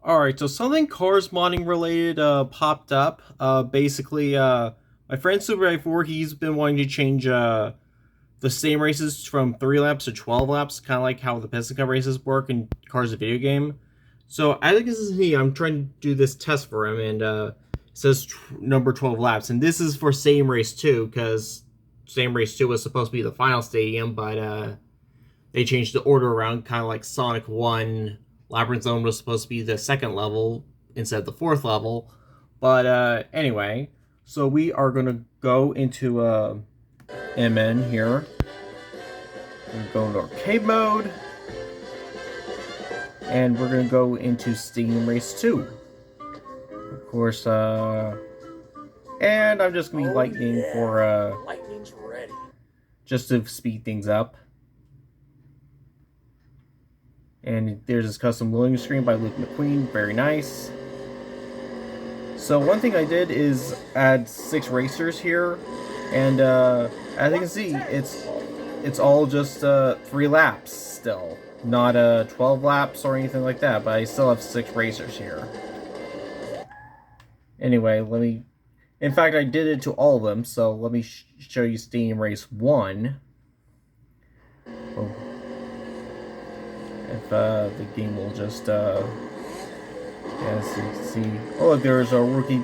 Alright, so something Cars modding related popped up. Basically, my friend Super 4, he's been wanting to change the same races from 3 laps to 12 laps, kind of like how the Piston Cup races work in Cars, a video game. So, I think this is me. I'm trying to do this test for him, and it says number 12 laps. And this is for Same Race 2, because Same Race 2 was supposed to be the final stadium, but they changed the order around, kind of like Sonic 1. Labyrinth Zone was supposed to be the second level instead of the fourth level. But anyway, so we are going to go into MN here. We're going to go into arcade mode. And we're going to go into Stadium Race 2. Of course, and I'm just going to be lightning for, Lightning's ready. just to speed things up. And there's this custom loading screen by Luke McQueen, very nice. So one thing I did is add 6 racers here, and as you can see, it's all just 3 laps still, not 12 laps or anything like that. But I still have 6 racers here. Anyway, in fact, I did it to all of them. So let me show you Stadium Race 1. Oh. If the game will just as you can see, oh look, there's a rookie,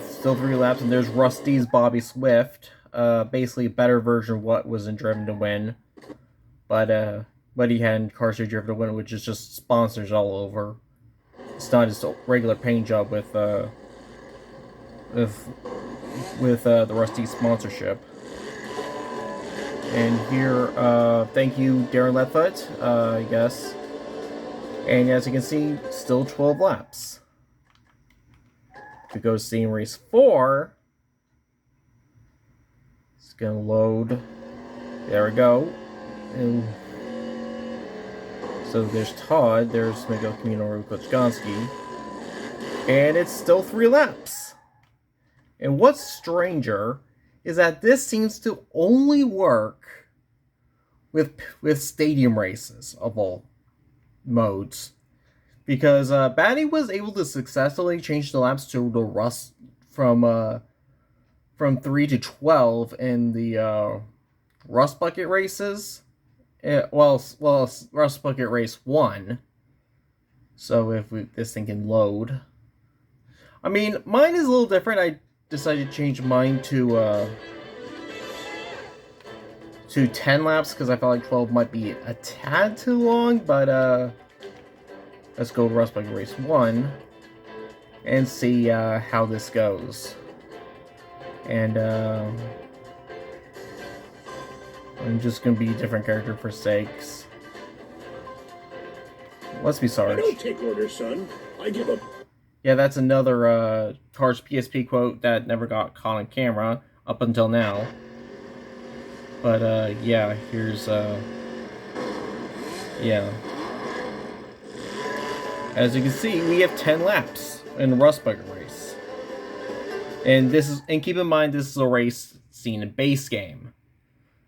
still 3 laps, and there's Rusty's Bobby Swift, basically a better version of what was in Driven to Win, but he had in Car Street Driven to Win, which is just sponsors all over. It's not just a regular paint job with the Rusty sponsorship. And here, thank you, Darren Letfoot, I guess. And as you can see, still 12 laps. If we go to Stadium Race 4, it's gonna load. There we go. And so there's Todd, there's Miguel Camino Kochgonski. And it's still 3 laps. And what's stranger is that this seems to only work with stadium races of all modes, because Batty was able to successfully change the laps to the Rust from 3 to 12 in the Rust Bucket races. Rust Bucket Race 1. So if this thing can load, I mean, mine is a little different. I decided to change mine to 10 laps because I felt like 12 might be a tad too long, but let's go to Rust Bucket Race 1 and see how this goes. And I'm just gonna be a different character for sakes. Let's be Sarge. I don't take orders, son. I give up. Yeah, that's another Cars PSP quote that never got caught on camera up until now. But yeah, here's yeah. As you can see, we have 10 laps in the Rust Bucket race. And keep in mind, this is a race seen in base game.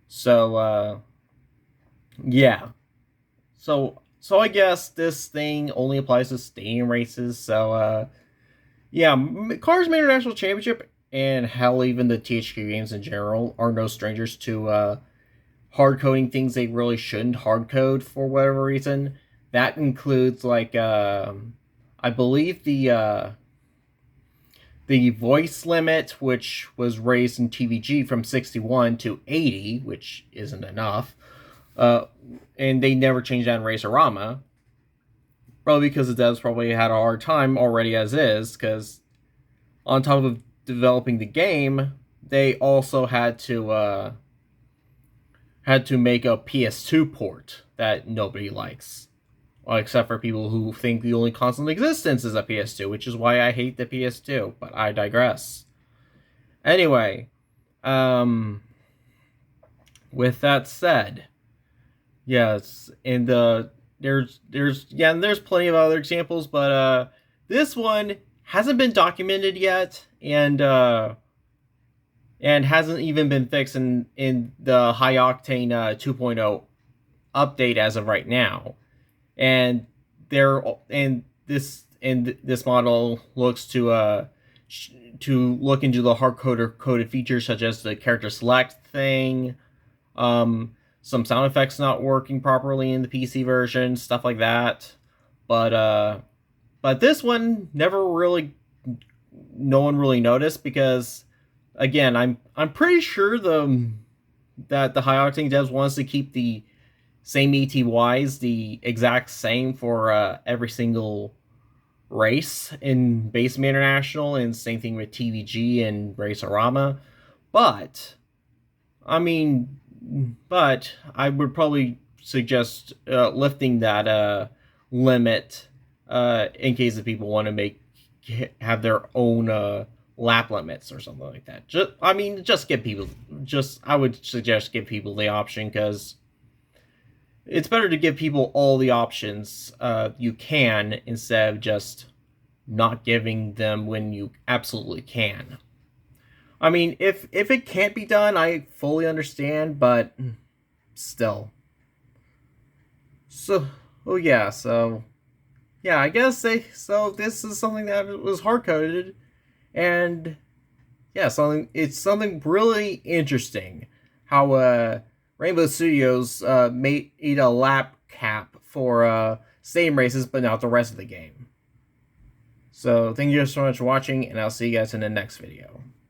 So yeah. So I guess this thing only applies to stadium races. So yeah, Cars International Championship, and hell, even the THQ games in general, are no strangers to hard coding things they really shouldn't hard code for whatever reason. That includes, like, I believe the voice limit, which was raised in TVG from 61 to 80, which isn't enough. And they never changed that in Racerama. Probably because the devs probably had a hard time already as is, because on top of developing the game, they also had to make a PS2 port that nobody likes. Well, except for people who think the only constant in existence is a PS2, which is why I hate the PS2, but I digress. Anyway, with that said, yes, and there's plenty of other examples, but this one hasn't been documented yet, and hasn't even been fixed in the Hi-Octane 2.0 update as of right now. And this model looks to look into the hard coded features such as the character select thing, some sound effects not working properly in the PC version, stuff like that. But this one no one really noticed because, again, I'm pretty sure that the Hi-Octane devs wants to keep the same ETYs the exact same for every single race in Basement International, and same thing with TVG and Racerama. But I mean, but I would probably suggest lifting that limit in case if people want to have their own lap limits or something like that. Just give people, I would suggest give people the option, because it's better to give people all the options you can, instead of just not giving them when you absolutely can. I mean, if it can't be done, I fully understand, but still. So, oh yeah, so yeah, I guess this is something that was hard coded, and yeah, it's something really interesting how Rainbow Studios made a lap cap for same races, but not the rest of the game. So thank you so much for watching, and I'll see you guys in the next video.